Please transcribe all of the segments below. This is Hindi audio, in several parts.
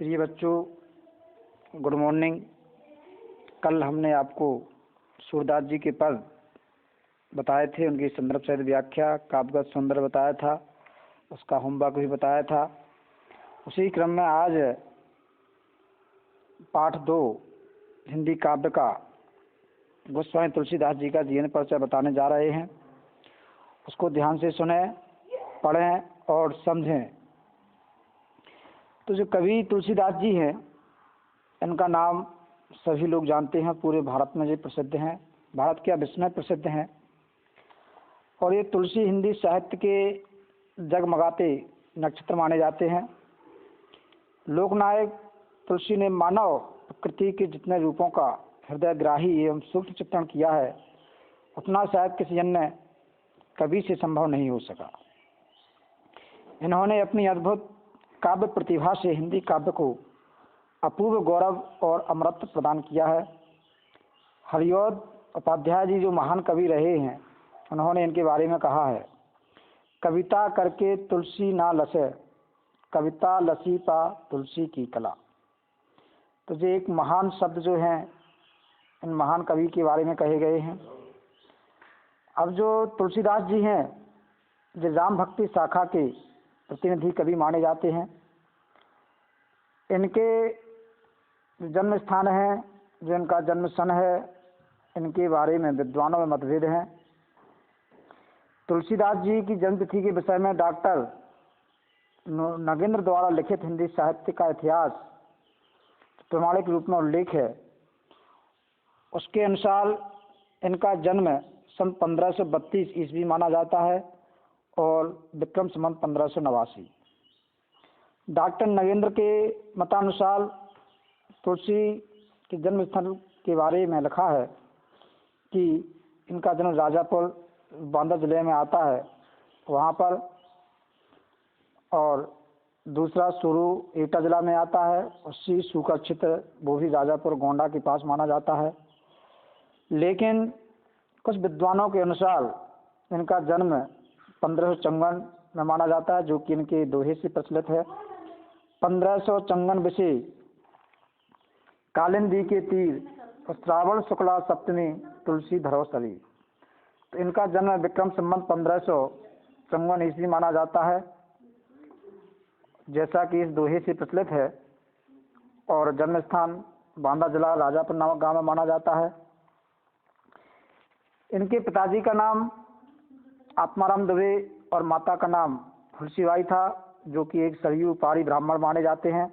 प्रिय बच्चों, गुड मॉर्निंग। कल हमने आपको सूरदास जी के पद बताए थे, उनकी संदर्भ सहित व्याख्या, काव्यगत सौंदर्य बताया था, उसका होमवर्क भी बताया था। उसी क्रम में आज पाठ 2 हिंदी काव्य का गोस्वामी तुलसीदास जी का जीवन परिचय बताने जा रहे हैं। उसको ध्यान से सुने, पढ़ें और समझें। तो जो कवि तुलसीदास जी हैं, इनका नाम सभी लोग जानते हैं, पूरे भारत में ये प्रसिद्ध हैं, भारत क्या विश्व में प्रसिद्ध हैं। और ये तुलसी हिंदी साहित्य के जगमगाते नक्षत्र माने जाते हैं। लोकनायक तुलसी ने मानव प्रकृति के जितने रूपों का हृदयग्राही एवं सूक्ष्म चित्रण किया है, उतना शायद किसी अन्य कवि से संभव नहीं हो सका। इन्होंने अपनी अद्भुत काव्य प्रतिभा से हिंदी काव्य को अपूर्व गौरव और अमरत्व प्रदान किया है। हरिऔध उपाध्याय जी जो महान कवि रहे हैं, उन्होंने इनके बारे में कहा है, कविता करके तुलसी ना लसे, कविता लसी पा तुलसी की कला। तो ये एक महान शब्द जो हैं, इन महान कवि के बारे में कहे गए हैं। अब जो तुलसीदास जी हैं, जो राम भक्ति शाखा के प्रतिनिधि कवि माने जाते हैं। इनके जन्म स्थान है, जो इनका जन्म सन है, इनके बारे में विद्वानों में मतभेद हैं। तुलसीदास जी की जन्मतिथि के विषय में डॉक्टर नगेंद्र द्वारा लिखित हिंदी साहित्य का इतिहास प्रमाणिक रूप में उल्लेख है। उसके अनुसार इनका जन्म सन 1532 ईस्वी माना जाता है और विक्रम संवत 1589। डॉक्टर नगेंद्र के मतानुसार तुलसी के जन्म स्थल के बारे में लिखा है कि इनका जन्म राजापुर बांदा जिले में आता है, वहाँ पर, और दूसरा सुरू एटा जिला में आता है। उसी सूखा क्षेत्र वो भी राजापुर गोंडा के पास माना जाता है। लेकिन कुछ विद्वानों के अनुसार इनका जन्म 1554 में माना जाता है, जो कि इनके दोहे से प्रचलित है। 1554 विषय कालिंदी के तीर, श्रावण शुक्ला सप्तमी तुलसी धरोसरी। तो इनका जन्म विक्रम संवत 1554 ईस्वी माना जाता है, जैसा कि इस दोहे से प्रचलित है। और जन्म स्थान बांदा जिला राजापुर नामक गांव में माना जाता है। इनके पिताजी का नाम आत्माराम दुबे और माता का नाम तुलसीबाई था, जो कि एक सरयू पारी ब्राह्मण माने जाते हैं।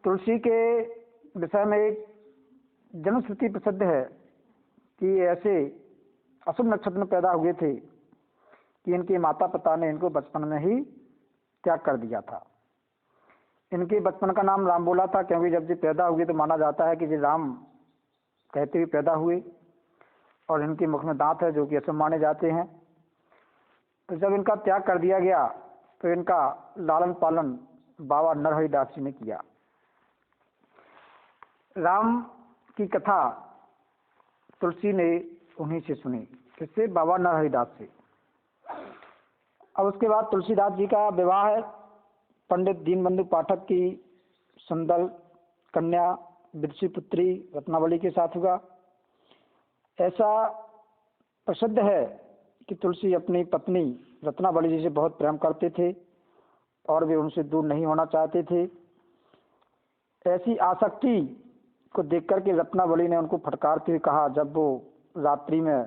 तुलसी के विषय में एक जनश्रुति प्रसिद्ध है कि ऐसे अशुभ नक्षत्र में पैदा हुए थे कि इनके माता पिता ने इनको बचपन में ही त्याग कर दिया था। इनके बचपन का नाम राम बोला था, क्योंकि जब ये पैदा हुए तो माना जाता है कि ये राम कहते हुए पैदा हुए, और इनके मुख में दांत है जो कि अशुभ माने जाते हैं। तो जब इनका त्याग कर दिया गया तो इनका लालन पालन बाबा नरहरिदास जी ने किया। राम की कथा तुलसी ने उन्हीं से सुनी, किससे? बाबा नरहरिदास से। अब उसके बाद तुलसीदास जी का विवाह पंडित दीनबंधु पाठक की सुंदर कन्या विदुषी पुत्री रत्नावली के साथ हुआ। ऐसा प्रसिद्ध है कि तुलसी अपनी पत्नी रत्नावली जी से बहुत प्रेम करते थे और वे उनसे दूर नहीं होना चाहते थे। ऐसी आसक्ति को देख करके रत्नावली ने उनको फटकारते हुए कहा, जब वो रात्रि में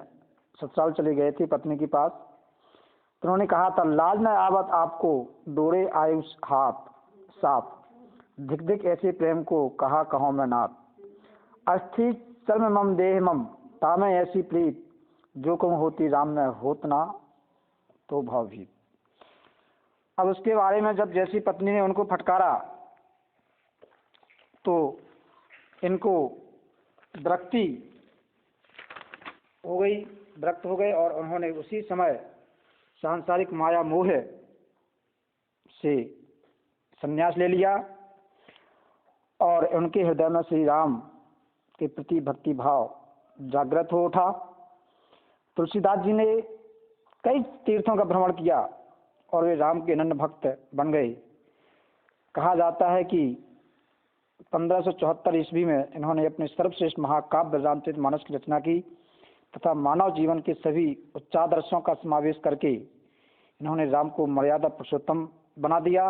ससुराल चले गए थे पत्नी के पास, तो उन्होंने कहा था, लाज न आवत आपको डोरे आयुष हाथ साफ, धिक धिक ऐसे प्रेम को कहा कहो मैं नाथ, अस्थि चर्म मम देह मम तामे ऐसी प्रीत, जो कहूँ होती राम में होत ना तो भावभीत। अब उसके बारे में जब जैसी पत्नी ने उनको फटकारा तो इनको विरक्ति हो गई, विरक्त हो गए, और उन्होंने उसी समय सांसारिक माया मोह से संन्यास ले लिया और उनके हृदय में श्री राम के प्रति भक्ति भाव जागृत हो उठा। तुलसीदास जी ने कई तीर्थों का भ्रमण किया और वे राम के अनन्य भक्त बन गए। कहा जाता है कि 1574 ईस्वी में इन्होंने अपने सर्वश्रेष्ठ महाकाव्य रामचरितमानस की रचना की तथा मानव जीवन के सभी उच्चादर्शों का समावेश करके इन्होंने राम को मर्यादा पुरुषोत्तम बना दिया।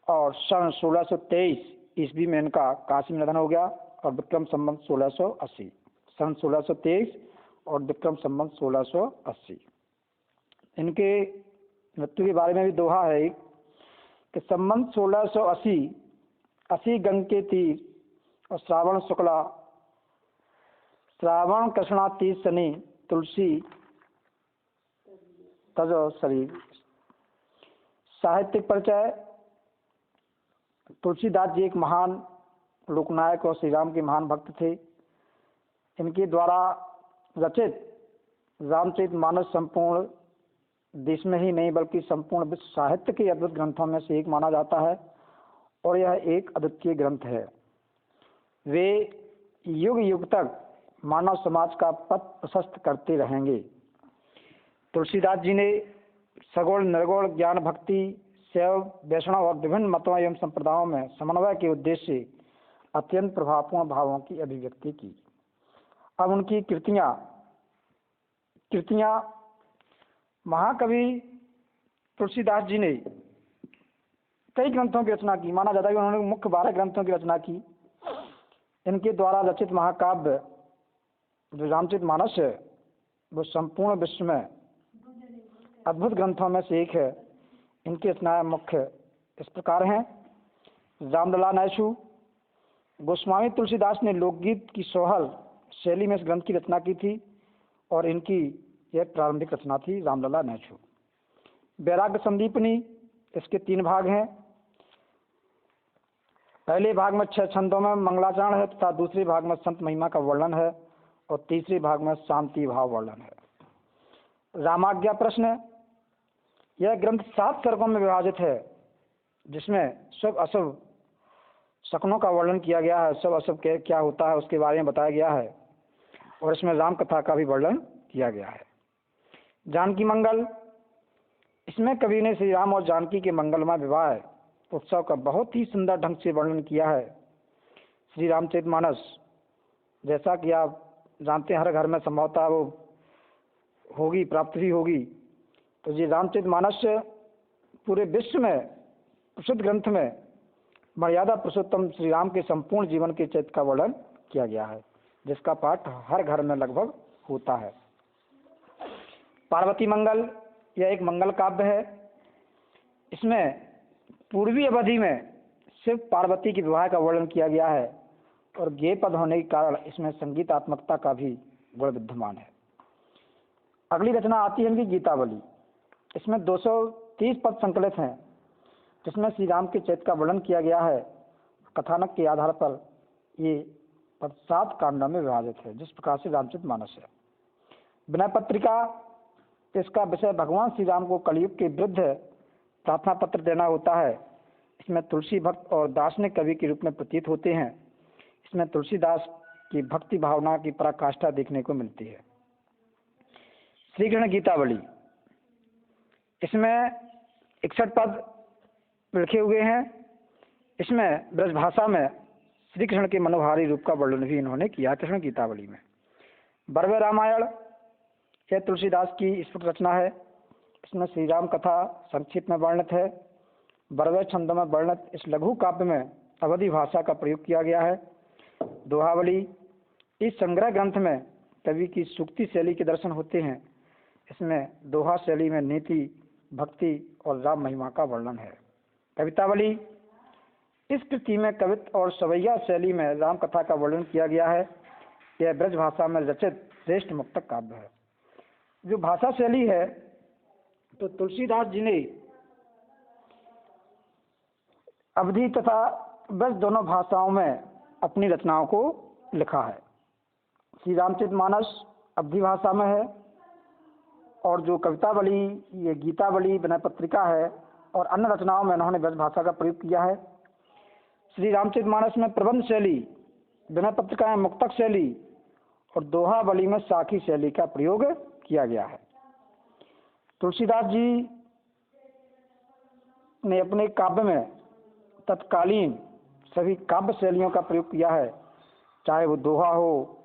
और सन 1623 ईस्वी में इनका काशी में निधन हो गया और विक्रम संवत 1680, सन 1623 और विक्रम संवत 1680। इनके मृत्यु के बारे में भी दोहा है एक कि संवत 1680 80 गंग के तीर और श्रावण शुक्ला श्रावण कृष्णा तीज शनि तुलसी तजो शरीर। साहित्यिक परिचय। तुलसीदास जी एक महान लोकनायक और श्री राम के महान भक्त थे। इनके द्वारा रचित रामचरितमानस संपूर्ण देश में ही नहीं बल्कि संपूर्ण विश्व साहित्य के अद्भुत ग्रंथों में से एक माना जाता है और यह एक अद्वितीय ग्रंथ है। वे युग युग तक मानव समाज का पथ प्रशस्त करते रहेंगे। तुलसीदास जी ने सगुण निर्गुण ज्ञान भक्ति शैव वैष्णव और विभिन्न मतों एवं संप्रदायों में समन्वय के उद्देश्य से अत्यंत प्रभावपूर्ण भावों की अभिव्यक्ति की। अब उनकी कृतियां महाकवि तुलसीदास जी ने कई ग्रंथों की रचना की। माना जाता है कि उन्होंने मुख्य 12 ग्रंथों की रचना की। इनके द्वारा रचित महाकाव्य जो रामचरितमानस है वो संपूर्ण विश्व में अद्भुत ग्रंथों में से एक है। इनकी रचनाएं मुख्य इस प्रकार हैं। रामलला नैषु। गोस्वामी तुलसीदास ने लोकगीत की सोहल शैली में इस ग्रंथ की रचना की थी और इनकी यह प्रारंभिक रचना थी रामलला नैषु। वैराग्य संदीपनी। इसके 3 भाग हैं। पहले भाग में 6 छंदों में मंगलाचरण है तथा दूसरे भाग में संत महिमा का वर्णन है और तीसरे भाग में शांति भाव वर्णन है। रामाज्ञा प्रश्न। यह ग्रंथ 7 सर्गों में विभाजित है जिसमें शुभ अशुभ शकुनों का वर्णन किया गया है। शुभ अशुभ क्या होता है उसके बारे में बताया गया है और इसमें राम कथा का भी वर्णन किया गया है। जानकी मंगल। इसमें कवि ने श्री राम और जानकी के मंगलमय विवाह उत्सव का बहुत ही सुंदर ढंग से वर्णन किया है। श्री रामचरितमानस जैसा कि आप जानते हैं हर घर में संभवतः वो होगी प्राप्त भी होगी। तो ये रामचरितमानस पूरे विश्व में प्रसिद्ध ग्रंथ में मर्यादा पुरुषोत्तम श्री राम के संपूर्ण जीवन के चरित्र का वर्णन किया गया है जिसका पाठ हर घर में लगभग होता है। पार्वती मंगल। यह एक मंगल काव्य है। इसमें पूर्वी अवधि में शिव पार्वती के विवाह का वर्णन किया गया है और गेय पद होने के कारण इसमें संगीतात्मकता का भी गुण विद्यमान है। अगली रचना आती है इनकी गीतावली। इसमें 230 पद संकलित हैं जिसमें श्री राम के चरित्र का वर्णन किया गया है। कथानक के आधार पर ये पद 7 कांडों में विभाजित है जिस प्रकार से रामचरितमानस है। विनय पत्रिका। इसका विषय भगवान श्री राम को कलयुग के विरुद्ध प्रार्थना पत्र देना होता है। इसमें तुलसी भक्त और दार्शनिक कवि के रूप में प्रतीत होते हैं। इसमें तुलसीदास की भक्ति भावना की पराकाष्ठा देखने को मिलती है। श्री कृष्ण गीतावली। इसमें 61 पद लिखे हुए हैं। इसमें ब्रजभाषा में श्री कृष्ण के मनोहारी रूप का वर्णन भी इन्होंने किया कृष्ण गीतावली में। बरवे रामायण। यह तुलसीदास की स्फुट रचना है। इसमें श्री राम कथा संक्षिप्त में वर्णित है। बरवे छंद में वर्णित इस लघु काव्य में अवधि भाषा का प्रयोग किया गया है। दोहावली। इस संग्रह ग्रंथ में कवि की सूक्ति शैली के दर्शन होते हैं। इसमें दोहा शैली में नीति भक्ति और राम महिमा का वर्णन है। कवितावली। इस कृति में कवित्व और सवैया शैली में राम कथा का वर्णन किया गया है। यह ब्रज भाषा में रचित श्रेष्ठ मुक्तक काव्य है। जो भाषा शैली है तो तुलसीदास जी ने अवधी तथा ब्रज दोनों भाषाओं में अपनी रचनाओं को लिखा है। श्री रामचरितमानस अवधी भाषा में है और जो कवितावली ये गीतावली विनय पत्रिका है और अन्य रचनाओं में इन्होंने ब्रज भाषा का प्रयोग किया है। श्री रामचरितमानस में प्रबंध शैली, विनय पत्रिका में मुक्तक शैली और दोहावली में साखी शैली का प्रयोग किया गया है। तुलसीदास जी ने अपने काव्य में तत्कालीन सभी काव्य शैलियों का प्रयोग किया है, चाहे वो दोहा हो,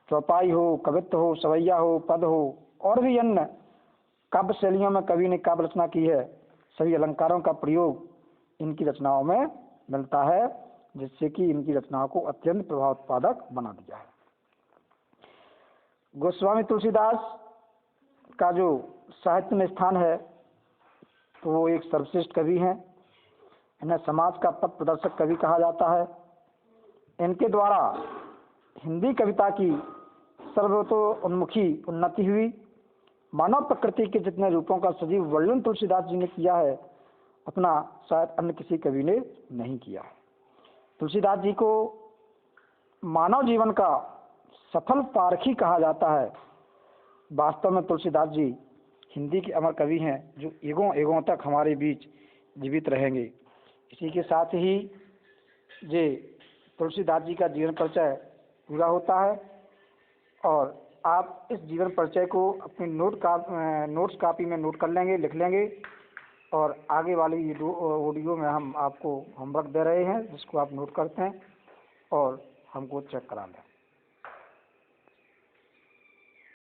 चौपाई हो, कवित्व हो, सवैया हो, पद हो और भी अन्य काव्य शैलियों में कवि ने काव्य रचना की है। सभी अलंकारों का प्रयोग इनकी रचनाओं में मिलता है, जिससे कि इनकी रचनाओं को अत्यंत प्रभाव उत्पादक बना दिया है। गोस्वामी तुलसीदास का जो साहित्य में स्थान है तो वो एक सर्वश्रेष्ठ कवि हैं। इन्हें समाज का पथ प्रदर्शक कवि कहा जाता है। इनके द्वारा हिंदी कविता की सर्वतोन्मुखी उन्नति हुई। मानव प्रकृति के जितने रूपों का सजीव वर्णन तुलसीदास जी ने किया है, अपना शायद अन्य किसी कवि ने नहीं किया है। तुलसीदास जी को मानव जीवन का सफल पारखी कहा जाता है। वास्तव में तुलसीदास जी हिंदी के अमर कवि हैं, जो युगों युगों तक हमारे बीच जीवित रहेंगे। इसी के साथ ही ये तुलसीदास जी का जीवन परिचय पूरा होता है और आप इस जीवन परिचय को अपनी नोट्स कापी में नोट कर लेंगे, लिख लेंगे और आगे वाली ऑडियो में हम आपको होमवर्क दे रहे हैं, जिसको आप नोट करते हैं और हमको चेक करा लें।